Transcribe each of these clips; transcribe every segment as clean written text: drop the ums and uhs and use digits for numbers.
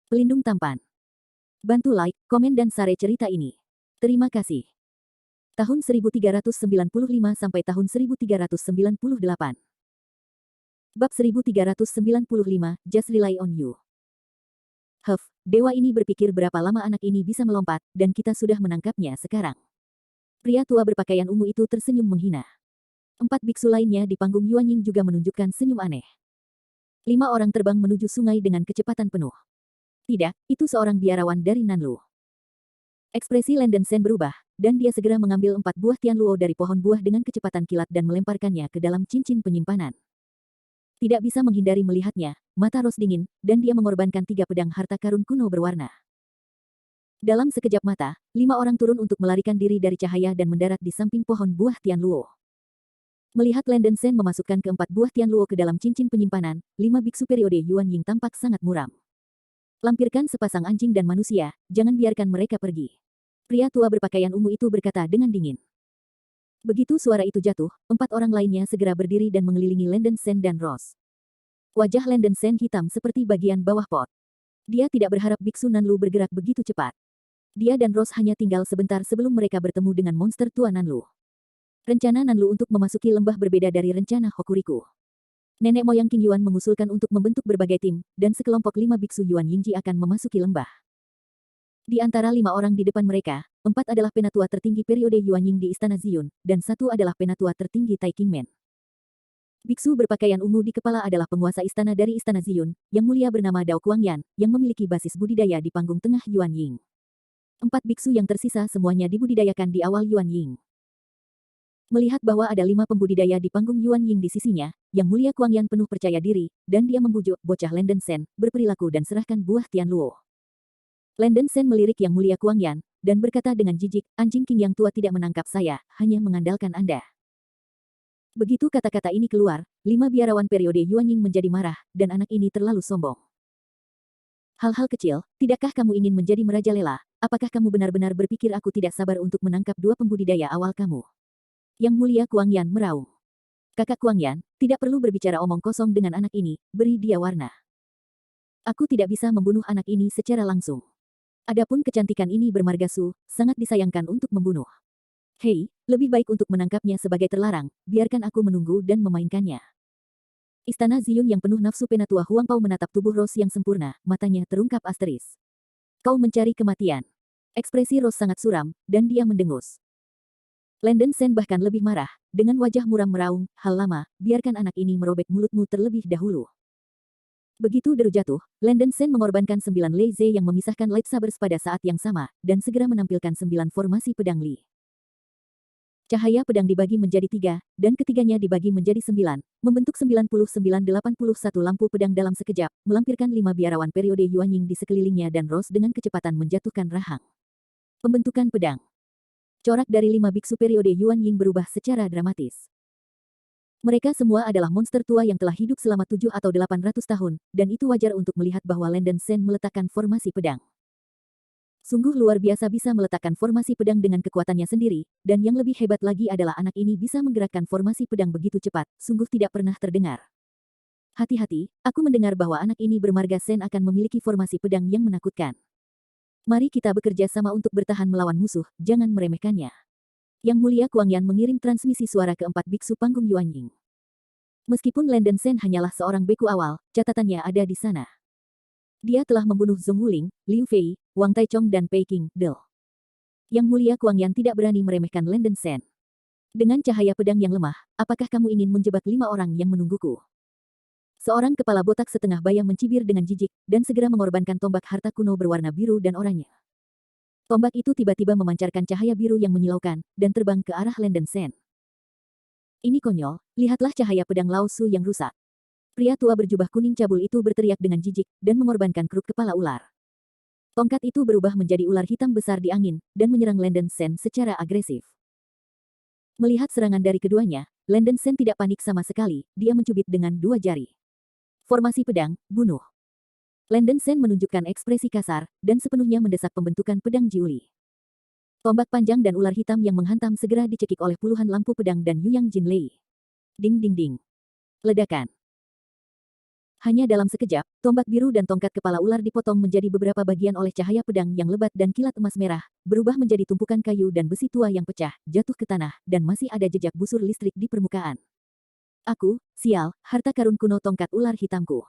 Pelindung tampan. Bantu like, komen dan share cerita ini. Terima kasih. Tahun 1395 sampai tahun 1398. Bab 1395, Just Rely on You. Dewa ini berpikir berapa lama anak ini bisa melompat, dan kita sudah menangkapnya sekarang. Pria tua berpakaian ungu itu tersenyum menghina. 4 biksu lainnya di panggung Yuanying juga menunjukkan senyum aneh. 5 orang terbang menuju sungai dengan kecepatan penuh. Tidak, itu seorang biarawan dari Nanlu. Ekspresi Landen Sen berubah, dan dia segera mengambil 4 buah Tianluo dari pohon buah dengan kecepatan kilat dan melemparkannya ke dalam cincin penyimpanan. Tidak bisa menghindari melihatnya, mata Rose dingin, dan dia mengorbankan 3 pedang harta karun kuno berwarna. Dalam sekejap mata, 5 orang turun untuk melarikan diri dari cahaya dan mendarat di samping pohon buah Tianluo. Melihat Landen Sen memasukkan ke-4 buah Tianluo ke dalam cincin penyimpanan, 5 biksu periode Yuanying tampak sangat muram. Lampirkan sepasang anjing dan manusia, jangan biarkan mereka pergi. Pria tua berpakaian ungu itu berkata dengan dingin. Begitu suara itu jatuh, 4 orang lainnya segera berdiri dan mengelilingi Landen Sen dan Rose. Wajah Landen Sen hitam seperti bagian bawah pot. Dia tidak berharap biksu Nanlu bergerak begitu cepat. Dia dan Rose hanya tinggal sebentar sebelum mereka bertemu dengan monster tua Nanlu. Rencana Nanlu untuk memasuki lembah berbeda dari rencana Hokuriku. Nenek moyang King Yuan mengusulkan untuk membentuk berbagai tim, dan sekelompok 5 biksu Yuan Yingji akan memasuki lembah. Di antara 5 orang di depan mereka, 4 adalah penatua tertinggi periode Yuanying di Istana Ziyun, dan 1 adalah penatua tertinggi Tai Qingmen. Biksu berpakaian ungu di kepala adalah penguasa istana dari Istana Ziyun, yang mulia bernama Dao Kuangyan, yang memiliki basis budidaya di panggung tengah Yuanying. 4 biksu yang tersisa semuanya dibudidayakan di awal Yuanying. Melihat bahwa ada 5 pembudidaya di panggung Yuanying di sisinya, Yang Mulia Kuangyan penuh percaya diri, dan dia membujuk bocah Landen Sen, berperilaku dan serahkan buah Tianluo. Landen Sen melirik Yang Mulia Kuangyan, dan berkata dengan jijik, anjing King yang tua tidak menangkap saya, hanya mengandalkan Anda. Begitu kata-kata ini keluar, 5 biarawan periode Yuanying menjadi marah, dan anak ini terlalu sombong. Hal-hal kecil, tidakkah kamu ingin menjadi merajalela? Apakah kamu benar-benar berpikir aku tidak sabar untuk menangkap 2 pembudidaya awal kamu? Yang Mulia Kuangyan meraung. Kakak Kuangyan, tidak perlu berbicara omong kosong dengan anak ini, beri dia warna. Aku tidak bisa membunuh anak ini secara langsung. Adapun kecantikan ini bermarga Su, sangat disayangkan untuk membunuh. Hei, lebih baik untuk menangkapnya sebagai terlarang, biarkan aku menunggu dan memainkannya. Istana Ziyun yang penuh nafsu penatua Huang Pao menatap tubuh Rose yang sempurna, matanya terungkap asteris. Kau mencari kematian. Ekspresi Rose sangat suram, dan dia mendengus. Landen Sen bahkan lebih marah, dengan wajah muram meraung, hal lama, biarkan anak ini merobek mulutmu terlebih dahulu. Begitu deru jatuh, Landen Sen mengorbankan 9 Lei yang memisahkan lightsabers pada saat yang sama, dan segera menampilkan 9 formasi pedang Li. Cahaya pedang dibagi menjadi 3, dan ketiganya dibagi menjadi 9, membentuk 99-81 lampu pedang dalam sekejap, melampirkan 5 biarawan periode Yuanying di sekelilingnya dan Rose dengan kecepatan menjatuhkan rahang. Pembentukan pedang. Corak dari 5 biksu periode Yuanying berubah secara dramatis. Mereka semua adalah monster tua yang telah hidup selama 7 atau 800 tahun, dan itu wajar untuk melihat bahwa Landen Sen meletakkan formasi pedang. Sungguh luar biasa bisa meletakkan formasi pedang dengan kekuatannya sendiri, dan yang lebih hebat lagi adalah anak ini bisa menggerakkan formasi pedang begitu cepat, sungguh tidak pernah terdengar. Hati-hati, aku mendengar bahwa anak ini bermarga Sen akan memiliki formasi pedang yang menakutkan. Mari kita bekerja sama untuk bertahan melawan musuh, jangan meremehkannya. Yang Mulia Kuangyan mengirim transmisi suara ke 4 biksu panggung Yuanying. Meskipun Landen Sen hanyalah seorang beku awal, catatannya ada di sana. Dia telah membunuh Zhong Wuling, Liu Fei, Wang Taichong dan Pei King, Del. Yang Mulia Kuangyan tidak berani meremehkan Landen Sen. Dengan cahaya pedang yang lemah, apakah kamu ingin menjebak 5 orang yang menungguku? Seorang kepala botak setengah bayang mencibir dengan jijik, dan segera mengorbankan tombak harta kuno berwarna biru dan oranye. Tombak itu tiba-tiba memancarkan cahaya biru yang menyilaukan, dan terbang ke arah Landen Sen. Ini konyol, lihatlah cahaya pedang Lao Su yang rusak. Pria tua berjubah kuning cabul itu berteriak dengan jijik, dan mengorbankan kruk kepala ular. Tongkat itu berubah menjadi ular hitam besar di angin, dan menyerang Landen Sen secara agresif. Melihat serangan dari keduanya, Landen Sen tidak panik sama sekali, dia mencubit dengan 2 jari. Formasi pedang, bunuh. Landen Sen menunjukkan ekspresi kasar, dan sepenuhnya mendesak pembentukan pedang Jiuli. Tombak panjang dan ular hitam yang menghantam segera dicekik oleh puluhan lampu pedang dan Yuyang Jinlei. Ding ding ding. Ledakan. Hanya dalam sekejap, tombak biru dan tongkat kepala ular dipotong menjadi beberapa bagian oleh cahaya pedang yang lebat dan kilat emas merah, berubah menjadi tumpukan kayu dan besi tua yang pecah, jatuh ke tanah, dan masih ada jejak busur listrik di permukaan. Aku, sial, harta karun kuno tongkat ular hitamku.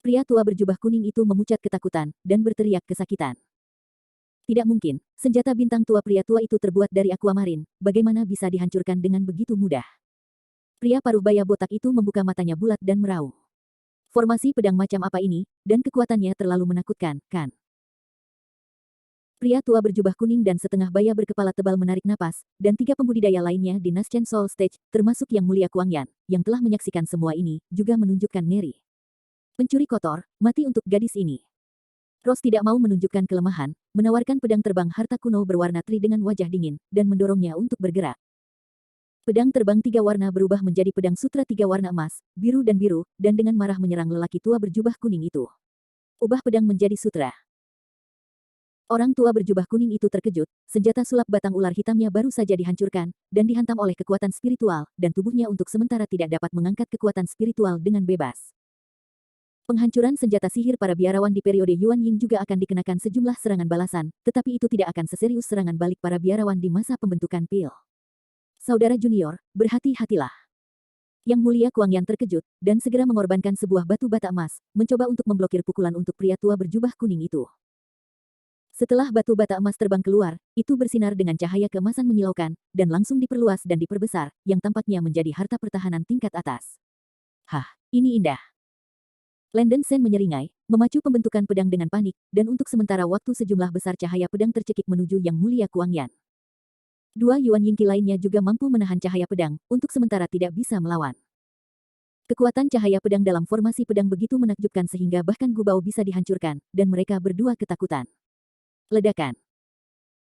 Pria tua berjubah kuning itu memucat ketakutan, dan berteriak kesakitan. Tidak mungkin, senjata bintang tua pria tua itu terbuat dari aquamarin, bagaimana bisa dihancurkan dengan begitu mudah? Pria paruh baya botak itu membuka matanya bulat dan meraung. Formasi pedang macam apa ini, dan kekuatannya terlalu menakutkan, kan? Pria tua berjubah kuning dan setengah baya berkepala tebal menarik napas, dan 3 pembudidaya lainnya di Naschen Soul Stage, termasuk Yang Mulia Kuang Yan, yang telah menyaksikan semua ini, juga menunjukkan ngeri. Pencuri kotor, mati untuk gadis ini. Rose tidak mau menunjukkan kelemahan, menawarkan pedang terbang harta kuno berwarna tri dengan wajah dingin, dan mendorongnya untuk bergerak. Pedang terbang 3 warna berubah menjadi pedang sutra 3 warna emas, biru, dan dengan marah menyerang lelaki tua berjubah kuning itu. Ubah pedang menjadi sutra. Orang tua berjubah kuning itu terkejut, senjata sulap batang ular hitamnya baru saja dihancurkan, dan dihantam oleh kekuatan spiritual, dan tubuhnya untuk sementara tidak dapat mengangkat kekuatan spiritual dengan bebas. Penghancuran senjata sihir para biarawan di periode Yuan Ying juga akan dikenakan sejumlah serangan balasan, tetapi itu tidak akan seserius serangan balik para biarawan di masa pembentukan Pil. Saudara junior, berhati-hatilah. Yang Mulia Kuang Yan terkejut, dan segera mengorbankan sebuah batu bata emas, mencoba untuk memblokir pukulan untuk pria tua berjubah kuning itu. Setelah batu bata emas terbang keluar, itu bersinar dengan cahaya keemasan menyilaukan, dan langsung diperluas dan diperbesar, yang tampaknya menjadi harta pertahanan tingkat atas. Hah, ini indah. Landen Sen menyeringai, memacu pembentukan pedang dengan panik, dan untuk sementara waktu sejumlah besar cahaya pedang tercekik menuju Yang Mulia Kuang Yan. 2 Yuan Yingqi lainnya juga mampu menahan cahaya pedang, untuk sementara tidak bisa melawan. Kekuatan cahaya pedang dalam formasi pedang begitu menakjubkan sehingga bahkan gubao bisa dihancurkan, dan mereka berdua ketakutan. Ledakan.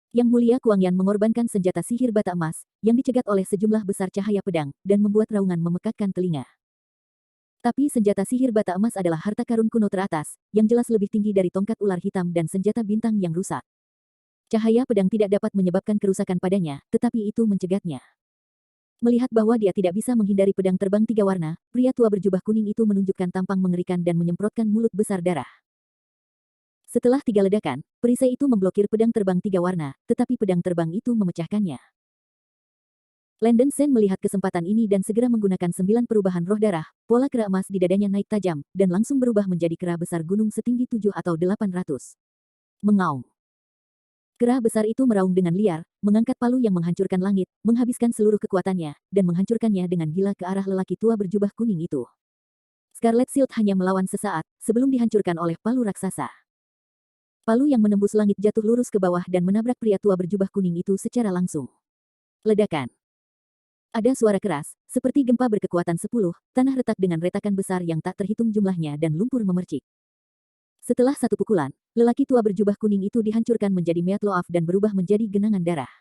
Yang Mulia Kuang Yan mengorbankan senjata sihir bata emas, yang dicegat oleh sejumlah besar cahaya pedang, dan membuat raungan memekakkan telinga. Tapi senjata sihir bata emas adalah harta karun kuno teratas, yang jelas lebih tinggi dari tongkat ular hitam dan senjata bintang yang rusak. Cahaya pedang tidak dapat menyebabkan kerusakan padanya, tetapi itu mencegatnya. Melihat bahwa dia tidak bisa menghindari pedang terbang 3 warna, pria tua berjubah kuning itu menunjukkan tampang mengerikan dan menyemprotkan mulut besar darah. Setelah 3 ledakan, perisai itu memblokir pedang terbang 3 warna, tetapi pedang terbang itu memecahkannya. Landen Sen melihat kesempatan ini dan segera menggunakan 9 perubahan roh darah, pola kera emas di dadanya naik tajam, dan langsung berubah menjadi kera besar gunung setinggi 7 atau 800. Mengaum. Kera besar itu meraung dengan liar, mengangkat palu yang menghancurkan langit, menghabiskan seluruh kekuatannya, dan menghancurkannya dengan gila ke arah lelaki tua berjubah kuning itu. Scarlet Shield hanya melawan sesaat, sebelum dihancurkan oleh palu raksasa. Palu yang menembus langit jatuh lurus ke bawah dan menabrak pria tua berjubah kuning itu secara langsung. Ledakan. Ada suara keras, seperti gempa berkekuatan 10, tanah retak dengan retakan besar yang tak terhitung jumlahnya dan lumpur memercik. Setelah 1 pukulan, lelaki tua berjubah kuning itu dihancurkan menjadi meat loaf dan berubah menjadi genangan darah.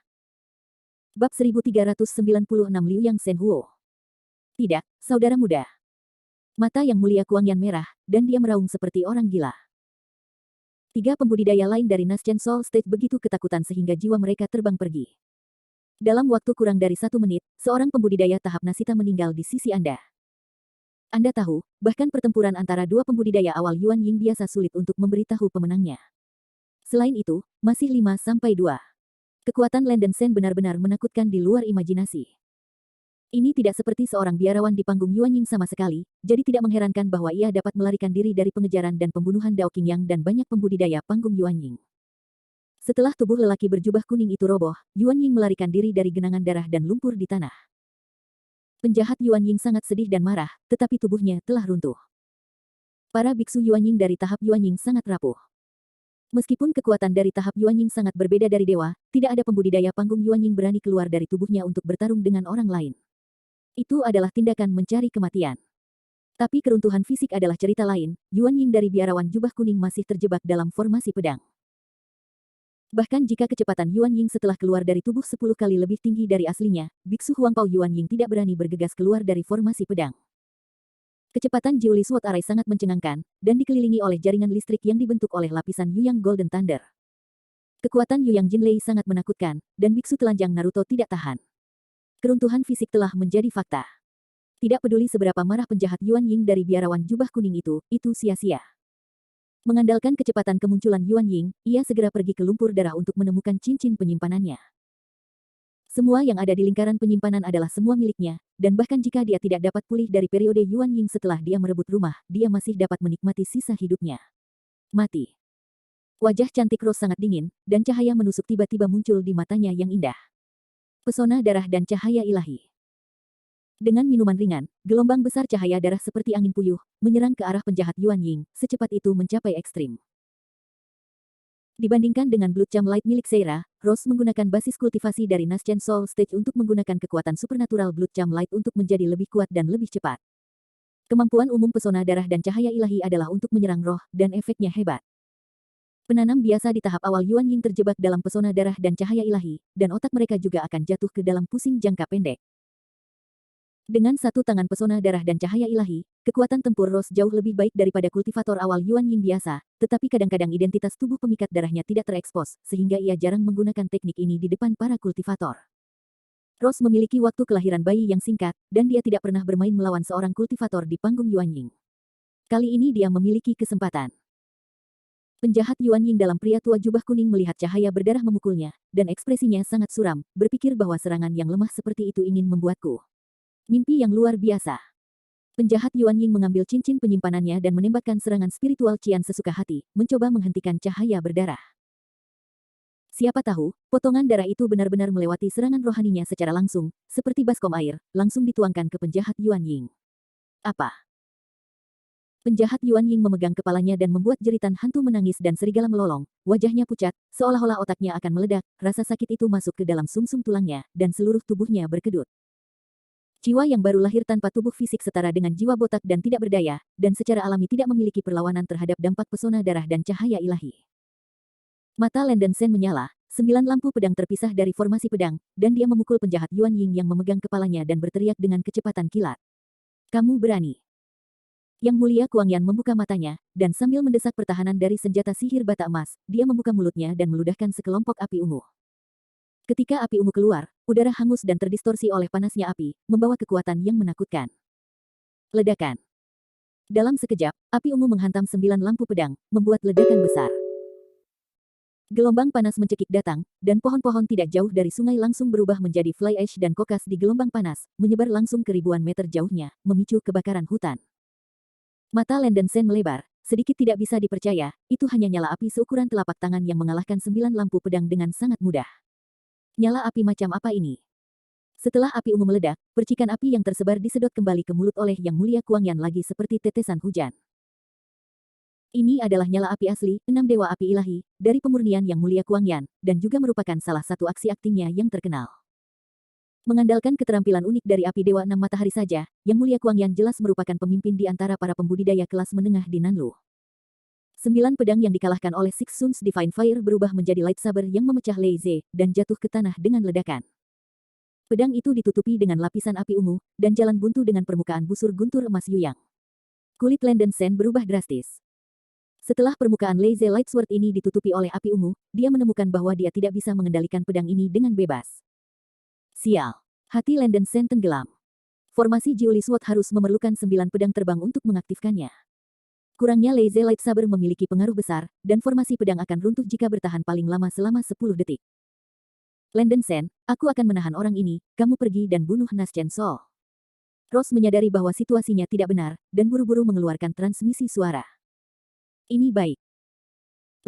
Bab 1396 Liu Yang Shen Huo. Tidak, saudara muda. Mata Yang Mulia Kuang Yan merah, dan dia meraung seperti orang gila. 3 pembudidaya lain dari Naschen Soul Stage begitu ketakutan sehingga jiwa mereka terbang pergi. Dalam waktu kurang dari 1 menit, seorang pembudidaya tahap Nasita meninggal di sisi Anda. Anda tahu, bahkan pertempuran antara 2 pembudidaya awal Yuan Ying biasa sulit untuk memberitahu pemenangnya. Selain itu, masih 5-2. Kekuatan Landen Sen benar-benar menakutkan di luar imajinasi. Ini tidak seperti seorang biarawan di panggung Yuan Ying sama sekali, jadi tidak mengherankan bahwa ia dapat melarikan diri dari pengejaran dan pembunuhan Dao Qingyang dan banyak pembudidaya panggung Yuan Ying. Setelah tubuh lelaki berjubah kuning itu roboh, Yuan Ying melarikan diri dari genangan darah dan lumpur di tanah. Penjahat Yuan Ying sangat sedih dan marah, tetapi tubuhnya telah runtuh. Para biksu Yuan Ying dari tahap Yuan Ying sangat rapuh. Meskipun kekuatan dari tahap Yuan Ying sangat berbeda dari dewa, tidak ada pembudidaya panggung Yuan Ying berani keluar dari tubuhnya untuk bertarung dengan orang lain. Itu adalah tindakan mencari kematian. Tapi keruntuhan fisik adalah cerita lain, Yuan Ying dari biarawan jubah kuning masih terjebak dalam formasi pedang. Bahkan jika kecepatan Yuan Ying setelah keluar dari tubuh 10 kali lebih tinggi dari aslinya, biksu Huangpao Yuan Ying tidak berani bergegas keluar dari formasi pedang. Kecepatan Jiuli Sword Array sangat mencengangkan, dan dikelilingi oleh jaringan listrik yang dibentuk oleh lapisan Yuyang Golden Thunder. Kekuatan Yuyang Jinlei sangat menakutkan, dan biksu telanjang Naruto tidak tahan. Keruntuhan fisik telah menjadi fakta. Tidak peduli seberapa marah penjahat Yuan Ying dari biarawan jubah kuning itu sia-sia. Mengandalkan kecepatan kemunculan Yuan Ying, ia segera pergi ke lumpur darah untuk menemukan cincin penyimpanannya. Semua yang ada di lingkaran penyimpanan adalah semua miliknya, dan bahkan jika dia tidak dapat pulih dari periode Yuan Ying setelah dia merebut rumah, dia masih dapat menikmati sisa hidupnya. Mati. Wajah cantik Rose sangat dingin, dan cahaya menusuk tiba-tiba muncul di matanya yang indah. Pesona darah dan cahaya ilahi. Dengan minuman ringan, gelombang besar cahaya darah seperti angin puyuh, menyerang ke arah penjahat Yuan Ying, secepat itu mencapai ekstrim. Dibandingkan dengan Blood Charm Light milik Seira, Rose menggunakan basis kultivasi dari Naschen Soul Stage untuk menggunakan kekuatan supernatural Blood Charm Light untuk menjadi lebih kuat dan lebih cepat. Kemampuan umum pesona darah dan cahaya ilahi adalah untuk menyerang roh, dan efeknya hebat. Penanam biasa di tahap awal Yuan Ying terjebak dalam pesona darah dan cahaya ilahi, dan otak mereka juga akan jatuh ke dalam pusing jangka pendek. Dengan satu tangan pesona darah dan cahaya ilahi, kekuatan tempur Rose jauh lebih baik daripada kultivator awal Yuan Ying biasa, tetapi kadang-kadang identitas tubuh pemikat darahnya tidak terekspos, sehingga ia jarang menggunakan teknik ini di depan para kultivator. Rose memiliki waktu kelahiran bayi yang singkat, dan dia tidak pernah bermain melawan seorang kultivator di panggung Yuan Ying. Kali ini dia memiliki kesempatan. Penjahat Yuan Ying dalam pria tua jubah kuning melihat cahaya berdarah memukulnya, dan ekspresinya sangat suram, berpikir bahwa serangan yang lemah seperti itu ingin membuatku. Mimpi yang luar biasa. Penjahat Yuan Ying mengambil cincin penyimpanannya dan menembakkan serangan spiritual Qian sesuka hati, mencoba menghentikan cahaya berdarah. Siapa tahu, potongan darah itu benar-benar melewati serangan rohaninya secara langsung, seperti baskom air, langsung dituangkan ke penjahat Yuan Ying. Apa? Penjahat Yuan Ying memegang kepalanya dan membuat jeritan hantu menangis dan serigala melolong, wajahnya pucat, seolah-olah otaknya akan meledak, rasa sakit itu masuk ke dalam sumsum tulangnya, dan seluruh tubuhnya berkedut. Jiwa yang baru lahir tanpa tubuh fisik setara dengan jiwa botak dan tidak berdaya, dan secara alami tidak memiliki perlawanan terhadap dampak pesona darah dan cahaya ilahi. Mata Landen Sen menyala, 9 lampu pedang terpisah dari formasi pedang, dan dia memukul penjahat Yuan Ying yang memegang kepalanya dan berteriak dengan kecepatan kilat. Kamu berani. Yang Mulia Kuangyan membuka matanya, dan sambil mendesak pertahanan dari senjata sihir bata emas, dia membuka mulutnya dan meludahkan sekelompok api ungu. Ketika api ungu keluar, udara hangus dan terdistorsi oleh panasnya api, membawa kekuatan yang menakutkan. Ledakan. Dalam sekejap, api ungu menghantam 9 lampu pedang, membuat ledakan besar. Gelombang panas mencekik datang, dan pohon-pohon tidak jauh dari sungai langsung berubah menjadi fly ash dan kokas di gelombang panas, menyebar langsung ke ribuan meter jauhnya, memicu kebakaran hutan. Mata Landen Sen melebar, sedikit tidak bisa dipercaya, itu hanya nyala api seukuran telapak tangan yang mengalahkan 9 lampu pedang dengan sangat mudah. Nyala api macam apa ini? Setelah api ungu meledak, percikan api yang tersebar disedot kembali ke mulut oleh Yang Mulia Kuangyan lagi seperti tetesan hujan. Ini adalah nyala api asli, 6 dewa api ilahi, dari pemurnian Yang Mulia Kuangyan, dan juga merupakan salah satu aksi aktingnya yang terkenal. Mengandalkan keterampilan unik dari api dewa 6 matahari saja, Yang Mulia Kuangyan jelas merupakan pemimpin di antara para pembudidaya kelas menengah di Nanlu. 9 pedang yang dikalahkan oleh Six Suns Divine Fire berubah menjadi lightsaber yang memecah Lei Ze, dan jatuh ke tanah dengan ledakan. Pedang itu ditutupi dengan lapisan api ungu, dan jalan buntu dengan permukaan busur guntur emas Yuyang. Kulit Landen Sen berubah drastis. Setelah permukaan Lei Ze Lightsword ini ditutupi oleh api ungu, dia menemukan bahwa dia tidak bisa mengendalikan pedang ini dengan bebas. Sial. Hati Landen Sen tenggelam. Formasi Jiuli Sword harus memerlukan 9 pedang terbang untuk mengaktifkannya. Kurangnya Lei Ze Lightsaber memiliki pengaruh besar, dan formasi pedang akan runtuh jika bertahan paling lama selama 10 detik. Landen Sen, aku akan menahan orang ini, kamu pergi dan bunuh Naschen Soul. Rose menyadari bahwa situasinya tidak benar, dan buru-buru mengeluarkan transmisi suara. Ini baik.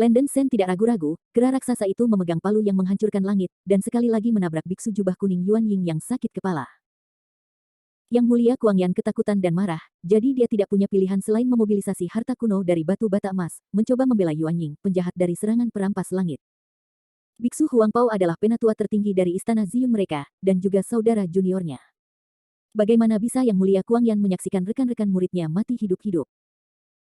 Landen Sen tidak ragu-ragu, kera raksasa itu memegang palu yang menghancurkan langit, dan sekali lagi menabrak biksu jubah kuning Yuan Ying yang sakit kepala. Yang Mulia Kuangyan ketakutan dan marah, jadi dia tidak punya pilihan selain memobilisasi harta kuno dari batu bata emas, mencoba membela Yuan Ying, penjahat dari serangan perampas langit. Biksu Huangpao adalah penatua tertinggi dari istana Ziyun mereka, dan juga saudara juniornya. Bagaimana bisa Yang Mulia Kuangyan menyaksikan rekan-rekan muridnya mati hidup-hidup?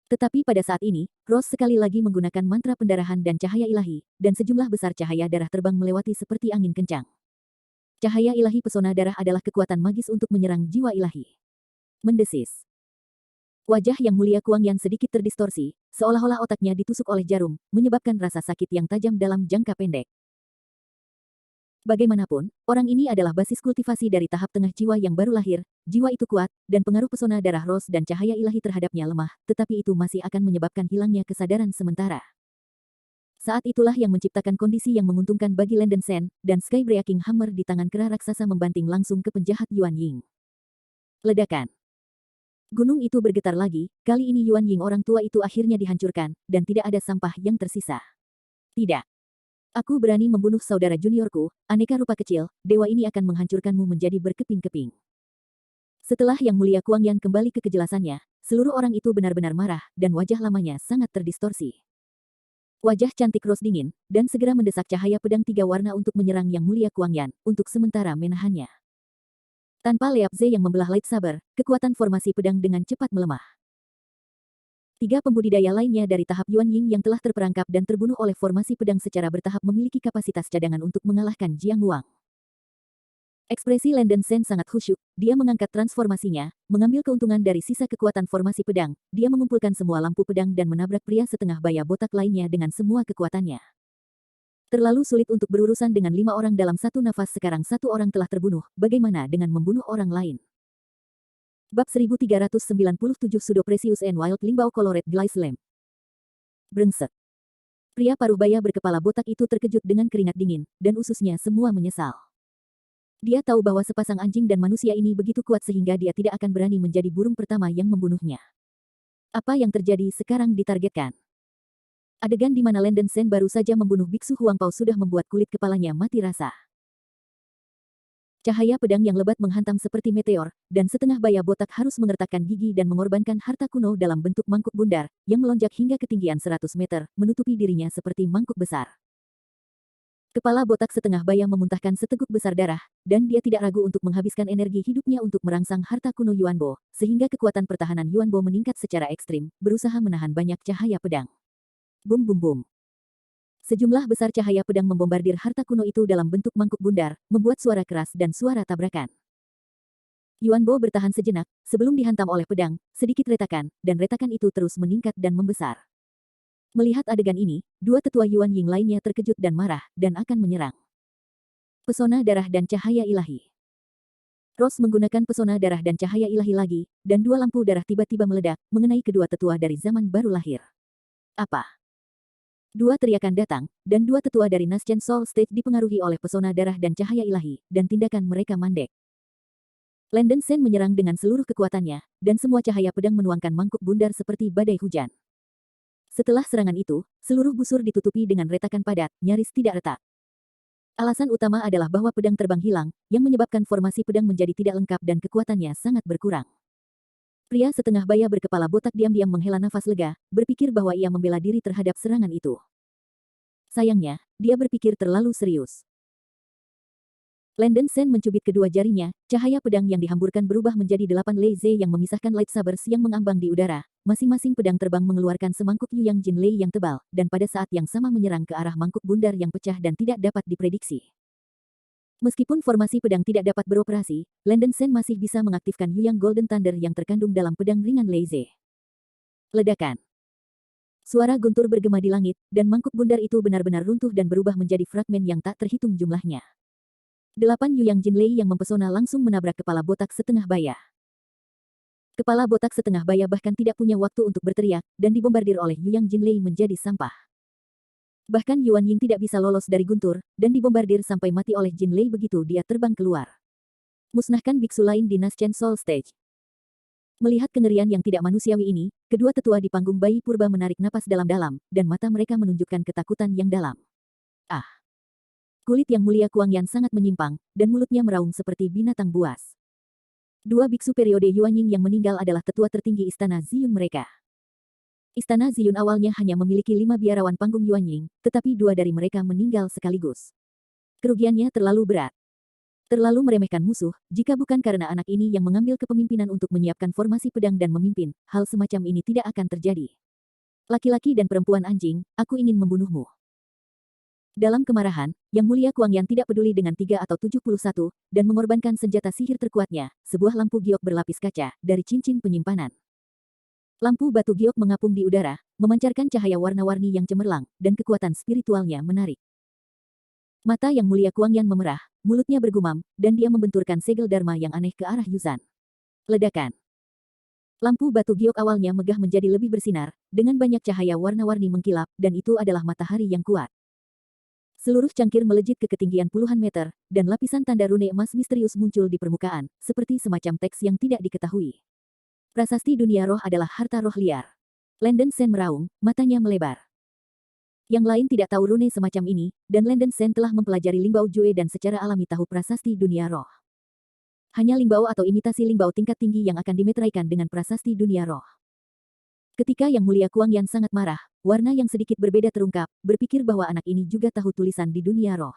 Tetapi pada saat ini, Rose sekali lagi menggunakan mantra pendarahan dan cahaya ilahi, dan sejumlah besar cahaya darah terbang melewati seperti angin kencang. Cahaya ilahi pesona darah adalah kekuatan magis untuk menyerang jiwa ilahi. Mendesis. Wajah Yang Mulia Kuangyan sedikit terdistorsi, seolah-olah otaknya ditusuk oleh jarum, menyebabkan rasa sakit yang tajam dalam jangka pendek. Bagaimanapun, orang ini adalah basis kultivasi dari tahap tengah jiwa yang baru lahir, jiwa itu kuat, dan pengaruh pesona darah Rose dan cahaya ilahi terhadapnya lemah, tetapi itu masih akan menyebabkan hilangnya kesadaran sementara. Saat itulah yang menciptakan kondisi yang menguntungkan bagi Landen Sen, dan Sky Breaking Hammer di tangan kera raksasa membanting langsung ke penjahat Yuan Ying. Ledakan. Gunung itu bergetar lagi, kali ini Yuan Ying orang tua itu akhirnya dihancurkan, dan tidak ada sampah yang tersisa. Tidak. Aku berani membunuh saudara juniorku, aneka rupa kecil, dewa ini akan menghancurkanmu menjadi berkeping-keping. Setelah Yang Mulia Kuangyan kembali ke kejelasannya, seluruh orang itu benar-benar marah, dan wajah lamanya sangat terdistorsi. Wajah cantik Rose dingin, dan segera mendesak cahaya pedang 3 warna untuk menyerang Yang Mulia Kuangyan, untuk sementara menahannya. Tanpa Leap Ze yang membelah lightsaber, kekuatan formasi pedang dengan cepat melemah. 3 pembudidaya lainnya dari tahap Yuan Ying yang telah terperangkap dan terbunuh oleh formasi pedang secara bertahap memiliki kapasitas cadangan untuk mengalahkan Jiang Wang. Ekspresi Landen Sen sangat khusyuk, dia mengangkat transformasinya, mengambil keuntungan dari sisa kekuatan formasi pedang, dia mengumpulkan semua lampu pedang dan menabrak pria setengah baya botak lainnya dengan semua kekuatannya. Terlalu sulit untuk berurusan dengan 5 orang dalam satu nafas sekarang 1 orang telah terbunuh, bagaimana dengan membunuh orang lain? Bab 1397 Pseudo Precious and Wild Limbao Colored Glass Lamp. Brengsek. Pria paruh baya berkepala botak itu terkejut dengan keringat dingin, dan ususnya semua menyesal. Dia tahu bahwa sepasang anjing dan manusia ini begitu kuat sehingga dia tidak akan berani menjadi burung pertama yang membunuhnya. Apa yang terjadi sekarang ditargetkan. Adegan di mana Landen Sen baru saja membunuh Biksu Huangpao sudah membuat kulit kepalanya mati rasa. Cahaya pedang yang lebat menghantam seperti meteor, dan setengah baya botak harus mengertakkan gigi dan mengorbankan harta kuno dalam bentuk mangkuk bundar, yang melonjak hingga ketinggian 100 meter, menutupi dirinya seperti mangkuk besar. Kepala botak setengah baya memuntahkan seteguk besar darah, dan dia tidak ragu untuk menghabiskan energi hidupnya untuk merangsang harta kuno Yuanbo, sehingga kekuatan pertahanan Yuanbo meningkat secara ekstrim, berusaha menahan banyak cahaya pedang. Bum bum bum. Sejumlah besar cahaya pedang membombardir harta kuno itu dalam bentuk mangkuk bundar, membuat suara keras dan suara tabrakan. Yuanbo bertahan sejenak, sebelum dihantam oleh pedang, sedikit retakan, dan retakan itu terus meningkat dan membesar. Melihat adegan ini, 2 tetua Yuan Ying lainnya terkejut dan marah, dan akan menyerang. Pesona darah dan cahaya ilahi. Rose menggunakan pesona darah dan cahaya ilahi lagi, dan 2 lampu darah tiba-tiba meledak, mengenai kedua tetua dari zaman baru lahir. Apa? 2 teriakan datang, dan 2 tetua dari Naschen Soul Stage dipengaruhi oleh pesona darah dan cahaya ilahi, dan tindakan mereka mandek. Landen Sen menyerang dengan seluruh kekuatannya, dan semua cahaya pedang menuangkan mangkuk bundar seperti badai hujan. Setelah serangan itu, seluruh busur ditutupi dengan retakan padat, nyaris tidak retak. Alasan utama adalah bahwa pedang terbang hilang, yang menyebabkan formasi pedang menjadi tidak lengkap dan kekuatannya sangat berkurang. Pria setengah baya berkepala botak diam-diam menghela nafas lega, berpikir bahwa ia membela diri terhadap serangan itu. Sayangnya, dia berpikir terlalu serius. Landen Sen mencubit kedua jarinya, cahaya pedang yang dihamburkan berubah menjadi 8 lei yang memisahkan lightsabers yang mengambang di udara. Masing-masing pedang terbang mengeluarkan semangkuk Yuyang Jin Lei yang tebal, dan pada saat yang sama menyerang ke arah mangkuk bundar yang pecah dan tidak dapat diprediksi. Meskipun formasi pedang tidak dapat beroperasi, Landen Sen masih bisa mengaktifkan Yuyang Golden Thunder yang terkandung dalam pedang ringan Lei Ze. Ledakan. Suara guntur bergema di langit, dan mangkuk bundar itu benar-benar runtuh dan berubah menjadi fragmen yang tak terhitung jumlahnya. 8 Yuyang Jin Lei yang mempesona langsung menabrak kepala botak setengah baya. Kepala botak setengah baya bahkan tidak punya waktu untuk berteriak, dan dibombardir oleh Yuyang Jin Lei menjadi sampah. Bahkan Yuan Ying tidak bisa lolos dari guntur, dan dibombardir sampai mati oleh Jin Lei begitu dia terbang keluar. Musnahkan biksu lain di Naschen Soul Stage. Melihat kengerian yang tidak manusiawi ini, kedua tetua di panggung bayi purba menarik napas dalam-dalam, dan mata mereka menunjukkan ketakutan yang dalam. Ah! Kulit Yang Mulia Kuangyan sangat menyimpang, dan mulutnya meraung seperti binatang buas. 2 biksu periode Yuan Ying yang meninggal adalah tetua tertinggi istana Ziyun mereka. Istana Ziyun awalnya hanya memiliki 5 biarawan panggung Yuan Ying, tetapi 2 dari mereka meninggal sekaligus. Kerugiannya terlalu berat. Terlalu meremehkan musuh, jika bukan karena anak ini yang mengambil kepemimpinan untuk menyiapkan formasi pedang dan memimpin, hal semacam ini tidak akan terjadi. Laki-laki dan perempuan anjing, aku ingin membunuhmu. Dalam kemarahan, Yang Mulia Kuangyan tidak peduli dengan 3 atau 71, dan mengorbankan senjata sihir terkuatnya, sebuah lampu giok berlapis kaca, dari cincin penyimpanan. Lampu batu giok mengapung di udara, memancarkan cahaya warna-warni yang cemerlang, dan kekuatan spiritualnya menarik. Mata Yang Mulia Kuangyan memerah, mulutnya bergumam, dan dia membenturkan segel Dharma yang aneh ke arah Yuzhan. Ledakan. Lampu batu giok awalnya megah menjadi lebih bersinar, dengan banyak cahaya warna-warni mengkilap, dan itu adalah matahari yang kuat. Seluruh cangkir melejit ke ketinggian puluhan meter, dan lapisan tanda rune emas misterius muncul di permukaan, seperti semacam teks yang tidak diketahui. Prasasti dunia roh adalah harta roh liar. Lenden Sen meraung, matanya melebar. Yang lain tidak tahu rune semacam ini, dan Lenden Sen telah mempelajari Lingbao Jue dan secara alami tahu prasasti dunia roh. Hanya Lingbao atau imitasi Lingbao tingkat tinggi yang akan dimeteraikan dengan prasasti dunia roh. Ketika Yang Mulia Kuangyan sangat marah, warna yang sedikit berbeda terungkap, berpikir bahwa anak ini juga tahu tulisan di dunia roh.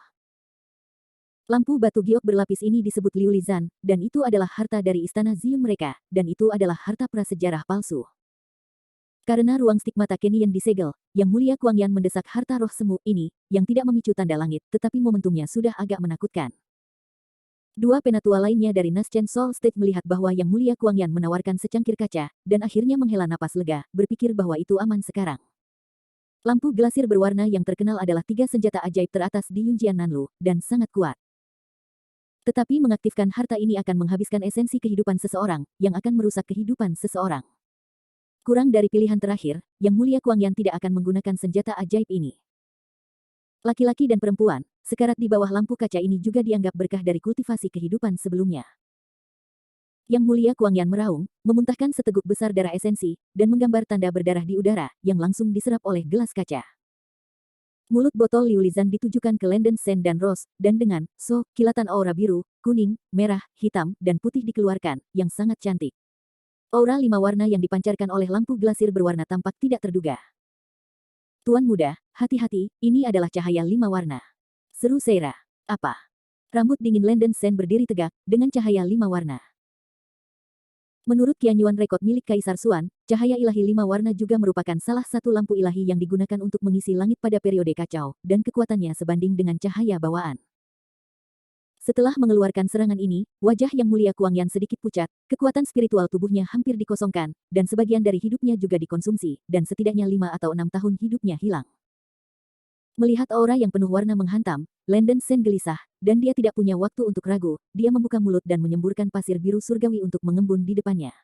Lampu batu giok berlapis ini disebut Liu Lizan, dan itu adalah harta dari istana Ziyun mereka, dan itu adalah harta prasejarah palsu. Karena ruang stigmata Kenyan disegel, Yang Mulia Kuangyan mendesak harta roh semu ini, yang tidak memicu tanda langit, tetapi momentumnya sudah agak menakutkan. Dua penatua lainnya dari Naschen Soul State melihat bahwa Yang Mulia Kuangyan menawarkan secangkir kaca, dan akhirnya menghela napas lega, berpikir bahwa itu aman sekarang. Lampu glasir berwarna yang terkenal adalah 3 senjata ajaib teratas di Yunjian Nanlu, dan sangat kuat. Tetapi mengaktifkan harta ini akan menghabiskan esensi kehidupan seseorang, yang akan merusak kehidupan seseorang. Kurang dari pilihan terakhir, Yang Mulia Kuangyan tidak akan menggunakan senjata ajaib ini. Laki-laki dan perempuan, sekarat di bawah lampu kaca ini juga dianggap berkah dari kultivasi kehidupan sebelumnya. Yang Mulia Kuangyan meraung, memuntahkan seteguk besar darah esensi, dan menggambar tanda berdarah di udara, yang langsung diserap oleh gelas kaca. Mulut botol Liu Lizan ditujukan ke Lenden Sen dan Rose, dan dengan kilatan aura biru, kuning, merah, hitam, dan putih dikeluarkan, yang sangat cantik. Aura 5 warna yang dipancarkan oleh lampu glasir berwarna tampak tidak terduga. Tuan muda, hati-hati, ini adalah cahaya 5 warna. Seru Seira. Apa? Rambut dingin Lenden Sen berdiri tegak, dengan cahaya 5 warna. Menurut Qianyuan rekod milik Kaisar Xuan, cahaya ilahi 5 warna juga merupakan salah satu lampu ilahi yang digunakan untuk mengisi langit pada periode kacau, dan kekuatannya sebanding dengan cahaya bawaan. Setelah mengeluarkan serangan ini, wajah Yang Mulia Kuangyan sedikit pucat, kekuatan spiritual tubuhnya hampir dikosongkan, dan sebagian dari hidupnya juga dikonsumsi, dan setidaknya 5 atau 6 tahun hidupnya hilang. Melihat aura yang penuh warna menghantam, Lenden Sen gelisah, dan dia tidak punya waktu untuk ragu, dia membuka mulut dan menyemburkan pasir biru surgawi untuk mengembun di depannya.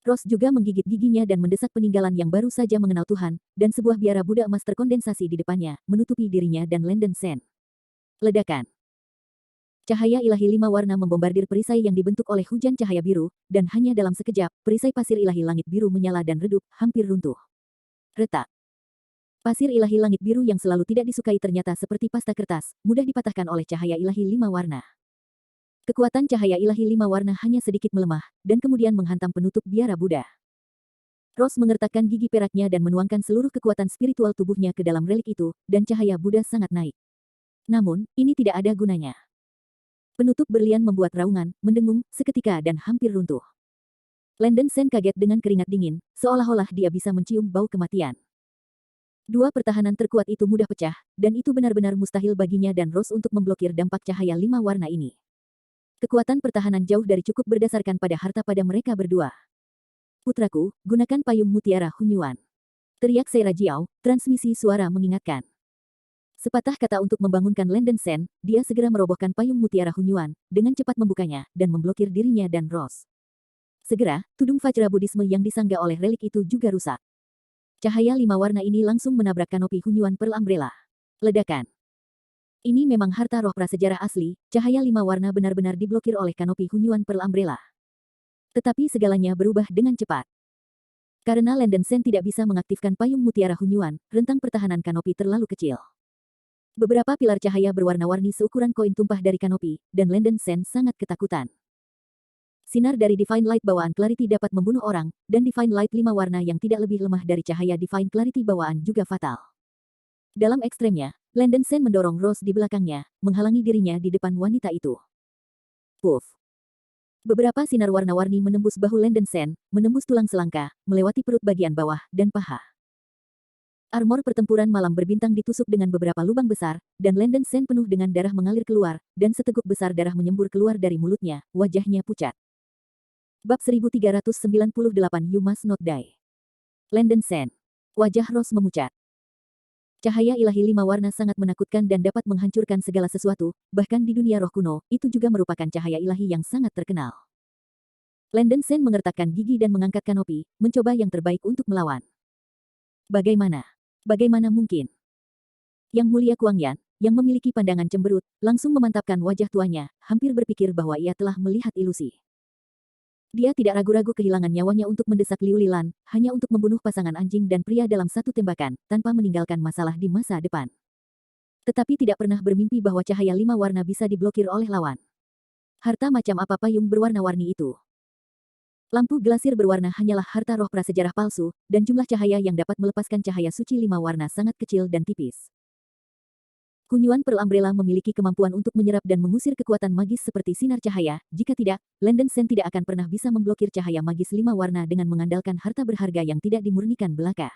Rose juga menggigit giginya dan mendesak peninggalan yang baru saja mengenal Tuhan, dan sebuah biara Buddha emas terkondensasi di depannya, menutupi dirinya dan Lenden Sen. Ledakan. Cahaya ilahi 5 warna membombardir perisai yang dibentuk oleh hujan cahaya biru, dan hanya dalam sekejap, perisai pasir ilahi langit biru menyala dan redup, hampir runtuh. Retak. Pasir ilahi langit biru yang selalu tidak disukai ternyata seperti pasta kertas, mudah dipatahkan oleh cahaya ilahi 5 warna. Kekuatan cahaya ilahi 5 warna hanya sedikit melemah, dan kemudian menghantam penutup biara Buddha. Rose mengertakkan gigi peraknya dan menuangkan seluruh kekuatan spiritual tubuhnya ke dalam relik itu, dan cahaya Buddha sangat naik. Namun, ini tidak ada gunanya. Penutup berlian membuat raungan, mendengung, seketika dan hampir runtuh. Lenden Sen kaget dengan keringat dingin, seolah-olah dia bisa mencium bau kematian. Dua pertahanan terkuat itu mudah pecah, dan itu benar-benar mustahil baginya dan Rose untuk memblokir dampak cahaya 5 warna ini. Kekuatan pertahanan jauh dari cukup berdasarkan pada harta pada mereka berdua. Putraku, gunakan payung mutiara Hunyuan. Teriak Seira Jiao, transmisi suara mengingatkan. Sepatah kata untuk membangunkan Lenden Sen, dia segera merobohkan payung mutiara Hunyuan, dengan cepat membukanya, dan memblokir dirinya dan Rose. Segera, tudung Vajra Buddhisme yang disangga oleh relik itu juga rusak. Cahaya 5 warna ini langsung menabrak kanopi Hunyuan Pearl Umbrella. Ledakan. Ini memang harta roh prasejarah asli, cahaya 5 warna benar-benar diblokir oleh kanopi Hunyuan Pearl Umbrella. Tetapi segalanya berubah dengan cepat. Karena Lenden Sen tidak bisa mengaktifkan payung mutiara Hunyuan, rentang pertahanan kanopi terlalu kecil. Beberapa pilar cahaya berwarna-warni seukuran koin tumpah dari kanopi, dan Lenden Sen sangat ketakutan. Sinar dari Divine Light bawaan Clarity dapat membunuh orang, dan Divine Light 5 warna yang tidak lebih lemah dari cahaya Divine Clarity bawaan juga fatal. Dalam ekstremnya, Lenden Sen mendorong Rose di belakangnya, menghalangi dirinya di depan wanita itu. Puff. Beberapa sinar warna-warni menembus bahu Lenden Sen, menembus tulang selangka, melewati perut bagian bawah, dan paha. Armor pertempuran malam berbintang ditusuk dengan beberapa lubang besar, dan Lenden Sen penuh dengan darah mengalir keluar, dan seteguk besar darah menyembur keluar dari mulutnya, wajahnya pucat. Bab 1398 You Must Not Die. Lenden Sen. Wajah Rose memucat. Cahaya ilahi 5 warna sangat menakutkan dan dapat menghancurkan segala sesuatu, bahkan di dunia roh kuno, itu juga merupakan cahaya ilahi yang sangat terkenal. Landen Sen mengertakkan gigi dan mengangkat kanopi, mencoba yang terbaik untuk melawan. Bagaimana? Bagaimana mungkin? Yang Mulia Kuangyan, yang memiliki pandangan cemberut, langsung memantapkan wajah tuanya, hampir berpikir bahwa ia telah melihat ilusi. Dia tidak ragu-ragu kehilangan nyawanya untuk mendesak Liu Lilan, hanya untuk membunuh pasangan anjing dan pria dalam satu tembakan, tanpa meninggalkan masalah di masa depan. Tetapi tidak pernah bermimpi bahwa cahaya 5 warna bisa diblokir oleh lawan. Harta macam apa payung berwarna-warni itu? Lampu glasir berwarna hanyalah harta roh prasejarah palsu, dan jumlah cahaya yang dapat melepaskan cahaya suci 5 warna sangat kecil dan tipis. Kunyuan Pearl Umbrella memiliki kemampuan untuk menyerap dan mengusir kekuatan magis seperti sinar cahaya, jika tidak, Landen Sen tidak akan pernah bisa memblokir cahaya magis 5 warna dengan mengandalkan harta berharga yang tidak dimurnikan belaka.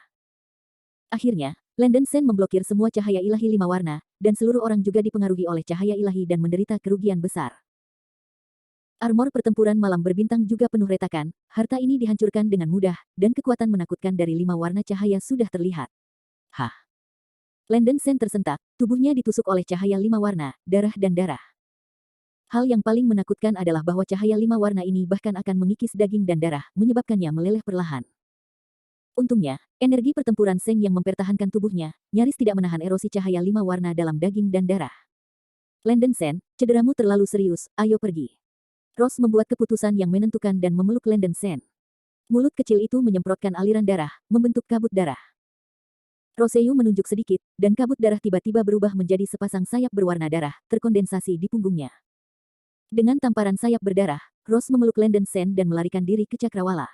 Akhirnya, Landen Sen memblokir semua cahaya ilahi 5 warna, dan seluruh orang juga dipengaruhi oleh cahaya ilahi dan menderita kerugian besar. Armor pertempuran malam berbintang juga penuh retakan, harta ini dihancurkan dengan mudah, dan kekuatan menakutkan dari 5 warna cahaya sudah terlihat. Hah! Landen Sen tersentak, tubuhnya ditusuk oleh cahaya 5 warna, darah dan darah. Hal yang paling menakutkan adalah bahwa cahaya 5 warna ini bahkan akan mengikis daging dan darah, menyebabkannya meleleh perlahan. Untungnya, energi pertempuran Seng yang mempertahankan tubuhnya, nyaris tidak menahan erosi cahaya 5 warna dalam daging dan darah. Landen Sen, cederamu terlalu serius, ayo pergi. Ross membuat keputusan yang menentukan dan memeluk Landen Sen. Mulut kecil itu menyemprotkan aliran darah, membentuk kabut darah. Roseyu menunjuk sedikit, dan kabut darah tiba-tiba berubah menjadi sepasang sayap berwarna darah, terkondensasi di punggungnya. Dengan tamparan sayap berdarah, Ross memeluk Landen Sen dan melarikan diri ke cakrawala.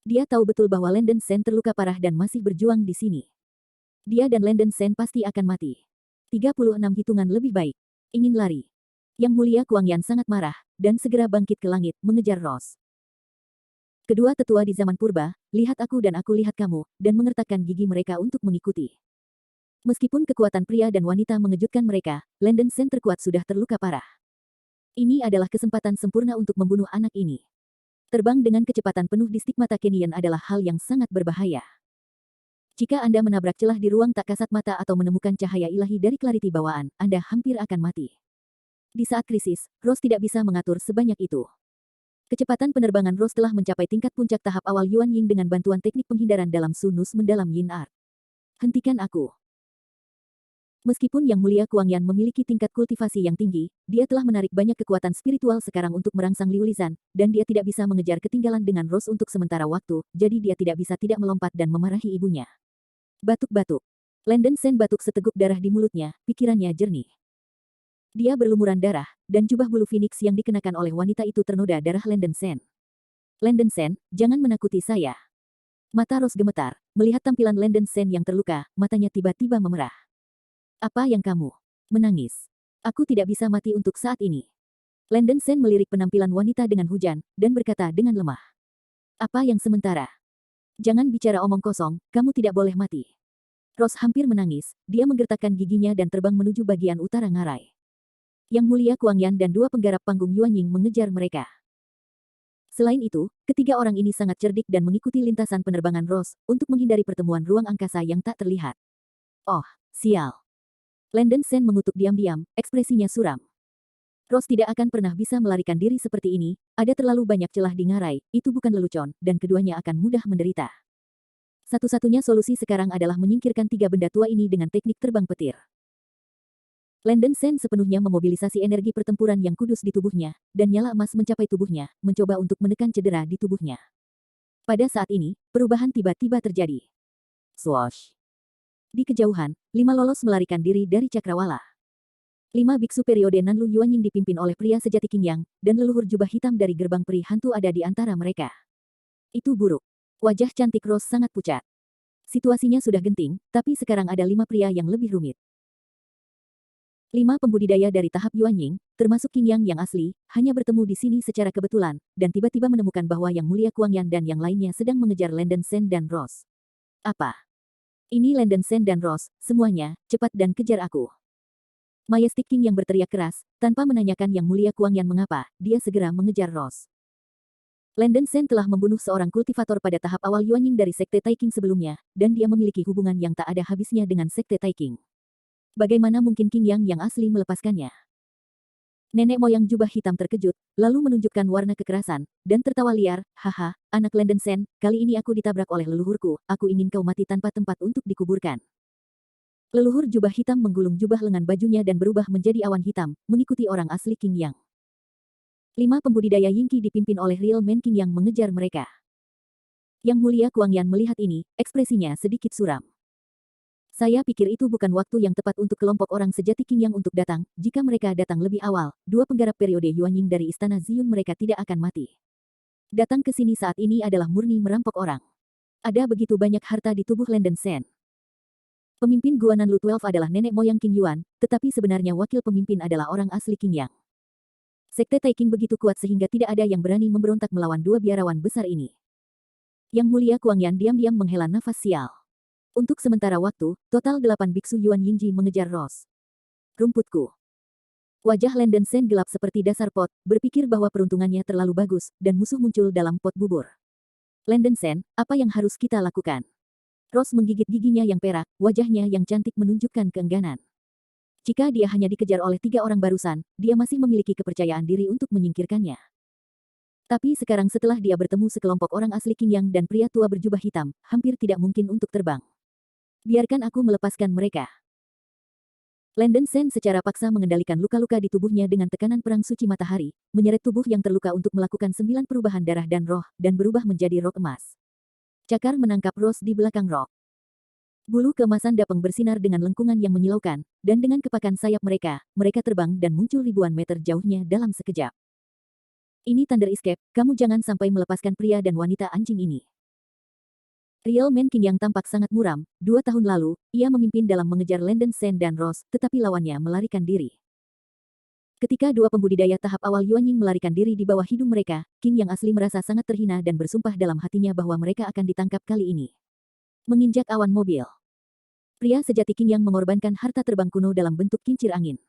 Dia tahu betul bahwa Landen Sen terluka parah dan masih berjuang di sini. Dia dan Landen Sen pasti akan mati. 36 hitungan lebih baik. Ingin lari. Yang Mulia Kuangyan sangat marah, dan segera bangkit ke langit, mengejar Ross. Kedua tetua di zaman purba, lihat aku dan aku lihat kamu, dan mengertakkan gigi mereka untuk mengikuti. Meskipun kekuatan pria dan wanita mengejutkan mereka, Landen Sen terkuat sudah terluka parah. Ini adalah kesempatan sempurna untuk membunuh anak ini. Terbang dengan kecepatan penuh di stigmata Kenyan adalah hal yang sangat berbahaya. Jika Anda menabrak celah di ruang tak kasat mata atau menemukan cahaya ilahi dari clarity bawaan, Anda hampir akan mati. Di saat krisis, Ross tidak bisa mengatur sebanyak itu. Kecepatan penerbangan Ross telah mencapai tingkat puncak tahap awal Yuan Ying dengan bantuan teknik penghindaran dalam Sunus mendalam Yin Art. Hentikan aku. Meskipun Yang Mulia Kuangyan memiliki tingkat kultivasi yang tinggi, dia telah menarik banyak kekuatan spiritual sekarang untuk merangsang Liu Lizan, dan dia tidak bisa mengejar ketinggalan dengan Ross untuk sementara waktu, jadi dia tidak bisa tidak melompat dan memarahi ibunya. Batuk-batuk. Landen Sen batuk seteguk darah di mulutnya, pikirannya jernih. Dia berlumuran darah, dan jubah bulu phoenix yang dikenakan oleh wanita itu ternoda darah Landen Sen. Landen Sen, jangan menakuti saya. Mata Ross gemetar, melihat tampilan Landen Sen yang terluka, matanya tiba-tiba memerah. Apa yang kamu? Menangis. Aku tidak bisa mati untuk saat ini. Landen Sen melirik penampilan wanita dengan hujan, dan berkata dengan lemah. Apa yang sementara? Jangan bicara omong kosong, kamu tidak boleh mati. Ross hampir menangis, dia menggertakkan giginya dan terbang menuju bagian utara ngarai. Yang Mulia Kuangyan dan dua penggarap panggung Yuan Ying mengejar mereka. Selain itu, ketiga orang ini sangat cerdik dan mengikuti lintasan penerbangan Ross untuk menghindari pertemuan ruang angkasa yang tak terlihat. Oh, sial. Landen Sen mengutuk diam-diam, ekspresinya suram. Ross tidak akan pernah bisa melarikan diri seperti ini, ada terlalu banyak celah di ngarai, itu bukan lelucon, dan keduanya akan mudah menderita. Satu-satunya solusi sekarang adalah menyingkirkan tiga benda tua ini dengan teknik terbang petir. Landen Sen sepenuhnya memobilisasi energi pertempuran yang kudus di tubuhnya, dan nyala emas mencapai tubuhnya, mencoba untuk menekan cedera di tubuhnya. Pada saat ini, perubahan tiba-tiba terjadi. Swoosh! Di kejauhan, 5 lolos melarikan diri dari cakrawala. 5 biksu periode Nanlu Yuanying dipimpin oleh pria sejati Qing Yang, dan leluhur jubah hitam dari gerbang peri hantu ada di antara mereka. Itu buruk. Wajah cantik Ross sangat pucat. Situasinya sudah genting, tapi sekarang ada 5 pria yang lebih rumit. 5 pembudidaya dari tahap Yuan Ying, termasuk Qing Yang yang asli, hanya bertemu di sini secara kebetulan, dan tiba-tiba menemukan bahwa Yang Mulia Kuangyan dan yang lainnya sedang mengejar Landen Sen dan Ross. Apa? Ini Landen Sen dan Ross, semuanya, cepat dan kejar aku. Majestic King yang berteriak keras, tanpa menanyakan Yang Mulia Kuangyan mengapa, dia segera mengejar Ross. Landen Sen telah membunuh seorang kultivator pada tahap awal Yuanying dari Sekte Taiking sebelumnya, dan dia memiliki hubungan yang tak ada habisnya dengan Sekte Taiking. Bagaimana mungkin Qing Yang yang asli melepaskannya? Nenek moyang jubah hitam terkejut, lalu menunjukkan warna kekerasan, dan tertawa liar, haha, anak Landen Sen, kali ini aku ditabrak oleh leluhurku, aku ingin kau mati tanpa tempat untuk dikuburkan. Leluhur jubah hitam menggulung jubah lengan bajunya dan berubah menjadi awan hitam, mengikuti orang asli Qing Yang. 5 pembudidaya Yingqi dipimpin oleh Real Man Qing yang mengejar mereka. Yang Mulia Kuangyan melihat ini, ekspresinya sedikit suram. Saya pikir itu bukan waktu yang tepat untuk kelompok orang sejati Qing Yang untuk datang, jika mereka datang lebih awal, 2 penggarap periode Yuanying dari Istana Ziyun mereka tidak akan mati. Datang ke sini saat ini adalah murni merampok orang. Ada begitu banyak harta di tubuh Landen Sen. Pemimpin Gua Nanlu 12 adalah nenek moyang Qing Yuan, tetapi sebenarnya wakil pemimpin adalah orang asli Qing Yang. Sekte Taiking begitu kuat sehingga tidak ada yang berani memberontak melawan 2 biarawan besar ini. Yang Mulia Kuangyan diam-diam menghela nafas sial. Untuk sementara waktu, total 8 biksu Yuan Yingji mengejar Ross. Rumputku. Wajah Landen Sen gelap seperti dasar pot, berpikir bahwa peruntungannya terlalu bagus, dan musuh muncul dalam pot bubur. Landen Sen, apa yang harus kita lakukan? Ross menggigit giginya yang perak, wajahnya yang cantik menunjukkan keengganan. Jika dia hanya dikejar oleh 3 orang barusan, dia masih memiliki kepercayaan diri untuk menyingkirkannya. Tapi sekarang setelah dia bertemu sekelompok orang asli Qing Yang dan pria tua berjubah hitam, hampir tidak mungkin untuk terbang. Biarkan aku melepaskan mereka. Landen Sen secara paksa mengendalikan luka-luka di tubuhnya dengan tekanan perang suci matahari, menyeret tubuh yang terluka untuk melakukan 9 perubahan darah dan roh, dan berubah menjadi rok emas. Cakar menangkap Ross di belakang rok. Bulu keemasan Dapeng bersinar dengan lengkungan yang menyilaukan, dan dengan kepakan sayap mereka terbang dan muncul ribuan meter jauhnya dalam sekejap. Ini Thunder Escape, kamu jangan sampai melepaskan pria dan wanita anjing ini. Real Man Qing yang tampak sangat muram, 2 tahun lalu, ia memimpin dalam mengejar Landen Sen dan Ross, tetapi lawannya melarikan diri. Ketika 2 pembudidaya tahap awal Yuanying melarikan diri di bawah hidung mereka, Qing yang asli merasa sangat terhina dan bersumpah dalam hatinya bahwa mereka akan ditangkap kali ini. Menginjak awan mobil. Pria sejati Qing yang mengorbankan harta terbang kuno dalam bentuk kincir angin.